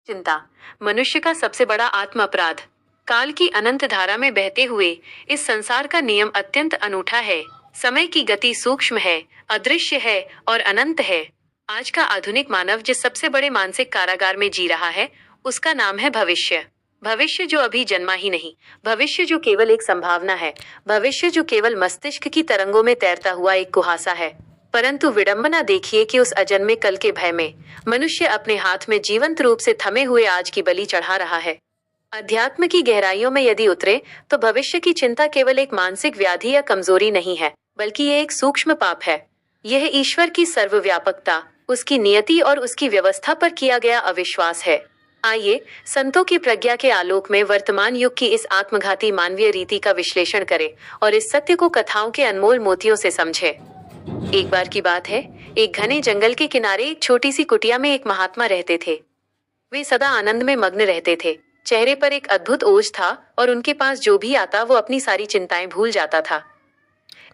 चिंता मनुष्य का सबसे बड़ा आत्म अपराध। काल की अनंत धारा में बहते हुए इस संसार का नियम अत्यंत अनूठा है। समय की गति सूक्ष्म है, अदृश्य है और अनंत है। आज का आधुनिक मानव जिस सबसे बड़े मानसिक कारागार में जी रहा है, उसका नाम है भविष्य। भविष्य जो अभी जन्मा ही नहीं, भविष्य जो केवल एक संभावना है, भविष्य जो केवल मस्तिष्क की तरंगों में तैरता हुआ एक कुहासा है। परंतु विडंबना देखिए कि उस अजन्मे कल के भय में मनुष्य अपने हाथ में जीवंत रूप से थमे हुए आज की बलि चढ़ा रहा है। अध्यात्म की गहराइयों में यदि उतरे तो भविष्य की चिंता केवल एक मानसिक व्याधि या कमजोरी नहीं है, बल्कि ये एक सूक्ष्म पाप है। यह ईश्वर की सर्वव्यापकता, उसकी नियति और उसकी व्यवस्था पर किया गया अविश्वास है। आइए संतों की प्रज्ञा के आलोक में वर्तमान युग की इस आत्मघाती मानवीय रीति का विश्लेषण करें और इस सत्य को कथाओं के अनमोल मोतियों से समझें। एक बार की बात है, एक घने जंगल के किनारे एक छोटी सी कुटिया में एक महात्मा रहते थे। वे सदा आनंद में मग्न रहते थे। चेहरे पर एक अद्भुत ओज था और उनके पास जो भी आता वो अपनी सारी चिंताएं भूल जाता था।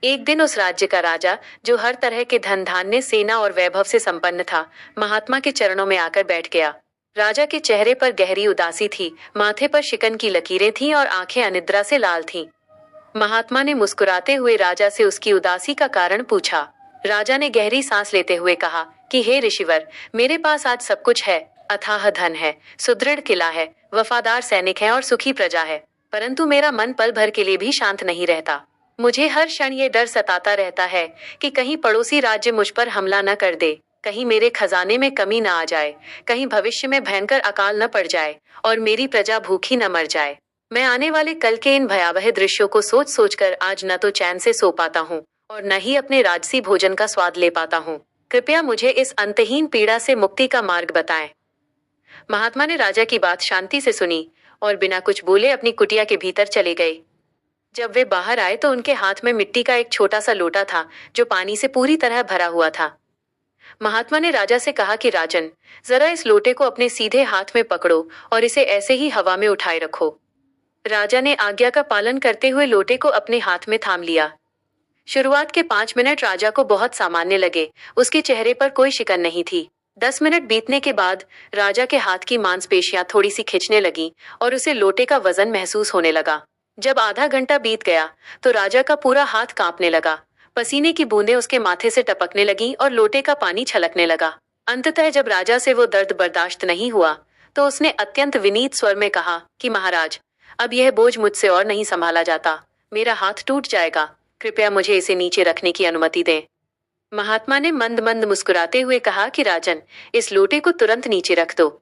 एक दिन उस राज्य का राजा, जो हर तरह के धन धान्य, सेना और वैभव से संपन्न था, महात्मा के चरणों में आकर बैठ गया। राजा के चेहरे पर गहरी उदासी थी, माथे पर शिकन की लकीरें थीं और आंखें अनिद्रा से लाल थीं। महात्मा ने मुस्कुराते हुए राजा से उसकी उदासी का कारण पूछा। राजा ने गहरी सांस लेते हुए कहा कि हे ऋषिवर, मेरे पास आज सब कुछ है। अथाह धन है, सुदृढ़ किला है, वफादार सैनिक है और सुखी प्रजा है। परंतु मेरा मन पल भर के लिए भी शांत नहीं रहता। मुझे हर क्षण ये डर सताता रहता है कि कहीं पड़ोसी राज्य मुझ पर हमला न कर दे, कहीं मेरे खजाने में कमी न आ जाए, कहीं भविष्य में भयंकर अकाल न पड़ जाए और मेरी प्रजा भूखी न मर जाए। मैं आने वाले कल के इन भयावह दृश्यों को सोच सोचकर आज न तो चैन से सो पाता हूँ और न ही अपने राजसी भोजन का स्वाद ले पाता हूँ। कृपया मुझे इस अंतहीन पीड़ा से मुक्ति का मार्ग बताएं। महात्मा ने राजा की बात शांति से सुनी और बिना कुछ बोले अपनी कुटिया के भीतर चले गए। जब वे बाहर आए तो उनके हाथ में मिट्टी का एक छोटा सा लोटा था, जो पानी से पूरी तरह भरा हुआ था। महात्मा ने राजा से कहा कि राजन, जरा इस लोटे को अपने सीधे हाथ में पकड़ो और इसे ऐसे ही हवा में उठाए रखो। राजा ने आज्ञा का पालन करते हुए लोटे को अपने हाथ में थाम लिया। शुरुआत के 5 मिनट राजा को बहुत सामान्य लगे। उसके चेहरे पर कोई शिकन नहीं थी। 10 मिनट बीतने के बाद राजा के हाथ की मांसपेशियां थोड़ी सी खिंचने लगी और उसे लोटे का वजन महसूस होने लगा। जब आधा घंटा बीत गया तो राजा का पूरा हाथ कांपने लगा। पसीने की बूंदें उसके माथे से टपकने लगीं और लोटे का पानी छलकने लगा। अंततः जब राजा से वो दर्द बर्दाश्त नहीं हुआ तो उसने अत्यंत विनीत स्वर में कहा कि महाराज, अब यह बोझ मुझसे और नहीं संभाला जाता। मेरा हाथ टूट जाएगा। कृपया मुझे इसे नीचे रखने की अनुमति दें। महात्मा ने मंद मंद मुस्कुराते हुए कहा कि राजन, इस लोटे को तुरंत नीचे रख दो।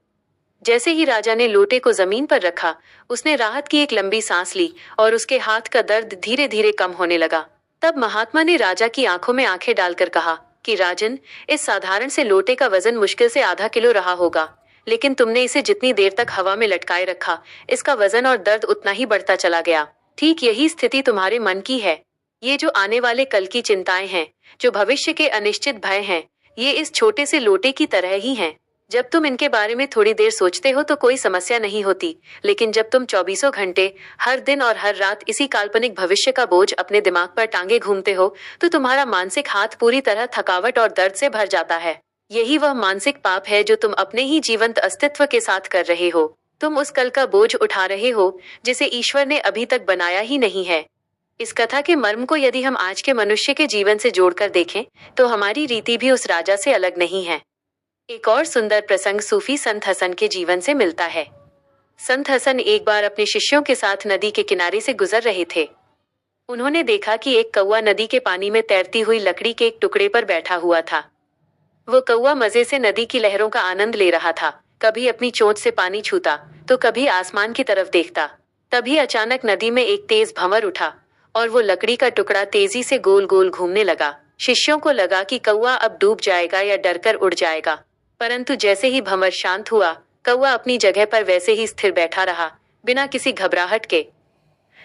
जैसे ही राजा ने लोटे को जमीन पर रखा, उसने राहत की एक लंबी सांस ली और उसके हाथ का दर्द धीरे धीरे कम होने लगा। तब महात्मा ने राजा की आंखों में आंखें डालकर कहा कि राजन, इस साधारण से लोटे का वजन मुश्किल से आधा किलो रहा होगा, लेकिन तुमने इसे जितनी देर तक हवा में लटकाए रखा, इसका वजन और दर्द उतना ही बढ़ता चला गया। ठीक यही स्थिति तुम्हारे मन की है। ये जो आने वाले कल की चिंताएं हैं, जो भविष्य के अनिश्चित भय हैं, ये इस छोटे से लोटे की तरह ही हैं। जब तुम इनके बारे में थोड़ी देर सोचते हो तो कोई समस्या नहीं होती, लेकिन जब तुम 24 घंटे हर दिन और हर रात इसी काल्पनिक भविष्य का बोझ अपने दिमाग पर टांगे घूमते हो तो तुम्हारा मानसिक हाथ पूरी तरह थकावट और दर्द से भर जाता है। यही वह मानसिक पाप है जो तुम अपने ही जीवंत अस्तित्व के साथ कर रहे हो। तुम उस कल का बोझ उठा रहे हो जिसे ईश्वर ने अभी तक बनाया ही नहीं है। इस कथा के मर्म को यदि हम आज के मनुष्य के जीवन से जोड़कर देखें तो हमारी रीति भी उस राजा से अलग नहीं है। एक और सुंदर प्रसंग सूफी संत हसन के जीवन से मिलता है। संत हसन एक बार अपने शिष्यों के साथ नदी के किनारे से गुजर रहे थे। उन्होंने देखा कि एक कौवा नदी के पानी में तैरती हुई लकड़ी के एक टुकड़े पर बैठा हुआ था। वो कौवा मजे से नदी की लहरों का आनंद ले रहा था, कभी अपनी चोंच से पानी छूता तो कभी आसमान की तरफ देखता। तभी अचानक नदी में एक तेज भंवर उठा और वो लकड़ी का टुकड़ा तेजी से गोल गोल घूमने लगा। शिष्यों को लगा कि कौवा अब डूब जाएगा या डरकर उड़ जाएगा, परंतु जैसे ही भंवर शांत हुआ, कौवा अपनी जगह पर वैसे ही स्थिर बैठा रहा, बिना किसी घबराहट के।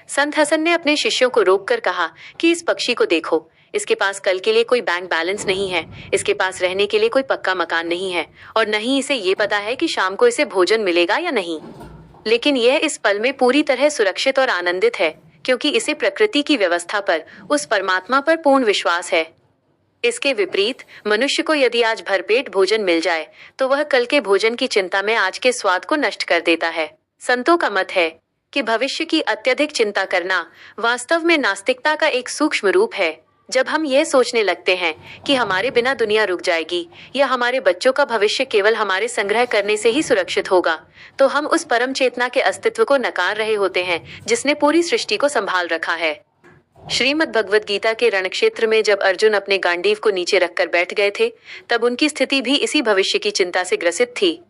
संत हसन ने अपने शिष्यों को रोककर कहा कि इस पक्षी को देखो, इसके पास कल के लिए कोई बैंक बैलेंस नहीं है, इसके पास रहने के लिए कोई पक्का मकान नहीं है और न ही इसे ये पता है कि शाम को इसे भोजन मिलेगा या नहीं। लेकिन यह इस पल में पूरी तरह सुरक्षित और आनंदित है, क्योंकि इसे प्रकृति की व्यवस्था पर, उस परमात्मा पर पूर्ण विश्वास है। इसके विपरीत मनुष्य को यदि आज भरपेट भोजन मिल जाए तो वह कल के भोजन की चिंता में आज के स्वाद को नष्ट कर देता है। संतों का मत है कि भविष्य की अत्यधिक चिंता करना वास्तव में नास्तिकता का एक सूक्ष्म रूप है। जब हम यह सोचने लगते हैं कि हमारे बिना दुनिया रुक जाएगी या हमारे बच्चों का भविष्य केवल हमारे संग्रह करने से ही सुरक्षित होगा, तो हम उस परम चेतना के अस्तित्व को नकार रहे होते हैं जिसने पूरी सृष्टि को संभाल रखा है। श्रीमद् भगवद गीता के रणक्षेत्र में जब अर्जुन अपने गांडीव को नीचे रखकर बैठ गए थे, तब उनकी स्थिति भी इसी भविष्य की चिंता से ग्रसित थी।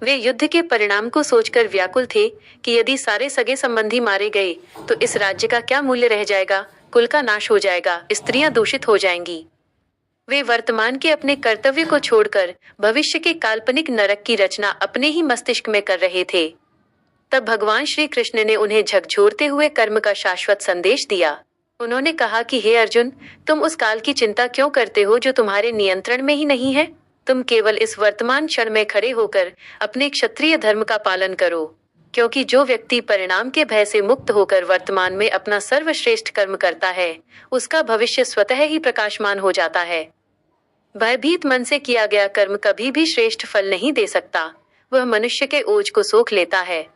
वे युद्ध के परिणाम को सोचकर व्याकुल थे कि यदि सारे सगे संबंधी मारे गए तो इस राज्य का क्या मूल्य रह जाएगा, कुल का नाश हो जाएगा, स्त्रियां दूषित हो जाएंगी। वे वर्तमान के अपने कर्तव्य को छोड़कर भविष्य के काल्पनिक नरक की रचना अपने ही मस्तिष्क में कर रहे थे। तब भगवान श्री कृष्ण ने उन्हें झकझोरते हुए कर्म का शाश्वत संदेश दिया। उन्होंने कहा कि हे अर्जुन, तुम उस काल की चिंता क्यों करते हो जो तुम्हारे नियंत्रण में ही नहीं है? तुम केवल इस वर्तमान क्षण में खड़े होकर अपने क्षत्रिय धर्म का पालन करो, क्योंकि जो व्यक्ति परिणाम के भय से मुक्त होकर वर्तमान में अपना सर्वश्रेष्ठ कर्म करता है, उसका भविष्य स्वतः ही प्रकाशमान हो जाता है। भयभीत मन से किया गया कर्म कभी भी श्रेष्ठ फल नहीं दे सकता, वह मनुष्य के ओज को सोख लेता है।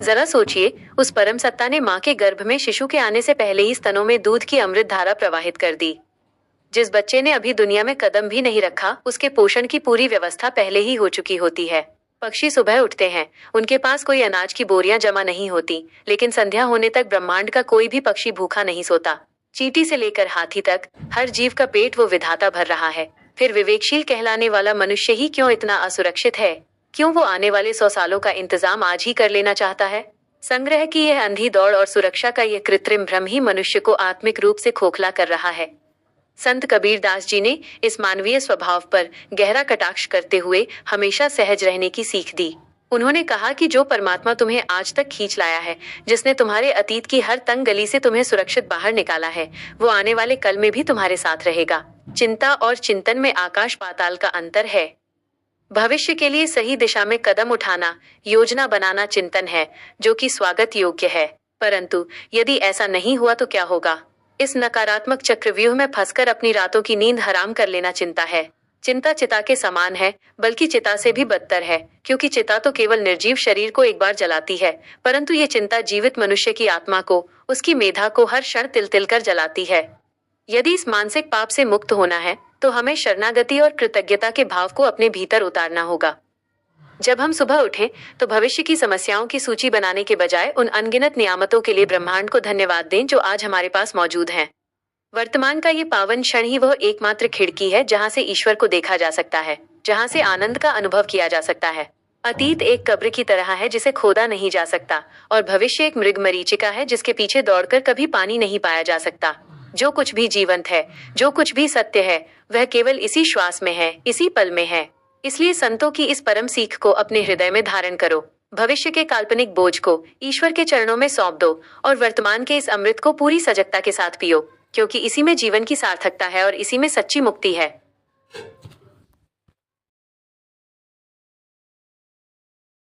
जरा सोचिए, उस परम सत्ता ने माँ के गर्भ में शिशु के आने से पहले ही स्तनों में दूध की अमृत धारा प्रवाहित कर दी। जिस बच्चे ने अभी दुनिया में कदम भी नहीं रखा, उसके पोषण की पूरी व्यवस्था पहले ही हो चुकी होती है। पक्षी सुबह उठते हैं, उनके पास कोई अनाज की बोरियां जमा नहीं होती, लेकिन संध्या होने तक ब्रह्मांड का कोई भी पक्षी भूखा नहीं सोता। चींटी से लेकर हाथी तक हर जीव का पेट वो विधाता भर रहा है। फिर विवेकशील कहलाने वाला मनुष्य ही क्यों इतना असुरक्षित है? क्यों वो आने वाले 100 सालों का इंतजाम आज ही कर लेना चाहता है? संग्रह की यह अंधी दौड़ और सुरक्षा का यह कृत्रिम भ्रम ही मनुष्य को आत्मिक रूप से खोखला कर रहा है। संत कबीर दास जी ने इस मानवीय स्वभाव पर गहरा कटाक्ष करते हुए हमेशा सहज रहने की सीख दी। उन्होंने कहा कि जो परमात्मा तुम्हें आज तक खींच लाया है, जिसने तुम्हारे अतीत की हर तंग गली से तुम्हें सुरक्षित बाहर निकाला है, वो आने वाले कल में भी तुम्हारे साथ रहेगा। चिंता और चिंतन में आकाश पाताल का अंतर है। भविष्य के लिए सही दिशा में कदम उठाना, योजना बनाना चिंतन है, जो कि स्वागत योग्य है। परंतु यदि ऐसा नहीं हुआ तो क्या होगा? इस नकारात्मक चक्रव्यूह में फंसकर अपनी रातों की नींद हराम कर लेना चिंता है। चिंता चिता के समान है, बल्कि चिता से भी बदतर है, क्योंकि चिता तो केवल निर्जीव शरीर को एक बार जलाती है, परंतु ये चिंता जीवित मनुष्य की आत्मा को, उसकी मेधा को हर क्षण तिल तिल कर जलाती है। यदि इस मानसिक पाप से मुक्त होना है तो हमें शरणागति और कृतज्ञता के भाव को अपने भीतर उतारना होगा। जब हम सुबह उठें तो भविष्य की समस्याओं की सूची बनाने के बजाय उन अनगिनत नियामतों के लिए ब्रह्मांड को धन्यवाद दें जो आज हमारे पास मौजूद हैं। वर्तमान का ये पावन क्षण ही वह एकमात्र खिड़की है जहां से ईश्वर को देखा जा सकता है, जहां से आनंद का अनुभव किया जा सकता है। अतीत एक कब्र की तरह है जिसे खोदा नहीं जा सकता, और भविष्य एक मृग मरीचिका है जिसके पीछे दौड़कर कभी पानी नहीं पाया जा सकता। जो कुछ भी जीवंत है, जो कुछ भी सत्य है, वह केवल इसी श्वास में है, इसी पल में है। इसलिए संतों की इस परम सीख को अपने हृदय में धारण करो। भविष्य के काल्पनिक बोझ को ईश्वर के चरणों में सौंप दो और वर्तमान के इस अमृत को पूरी सजगता के साथ पियो, क्योंकि इसी में जीवन की सार्थकता है और इसी में सच्ची मुक्ति है।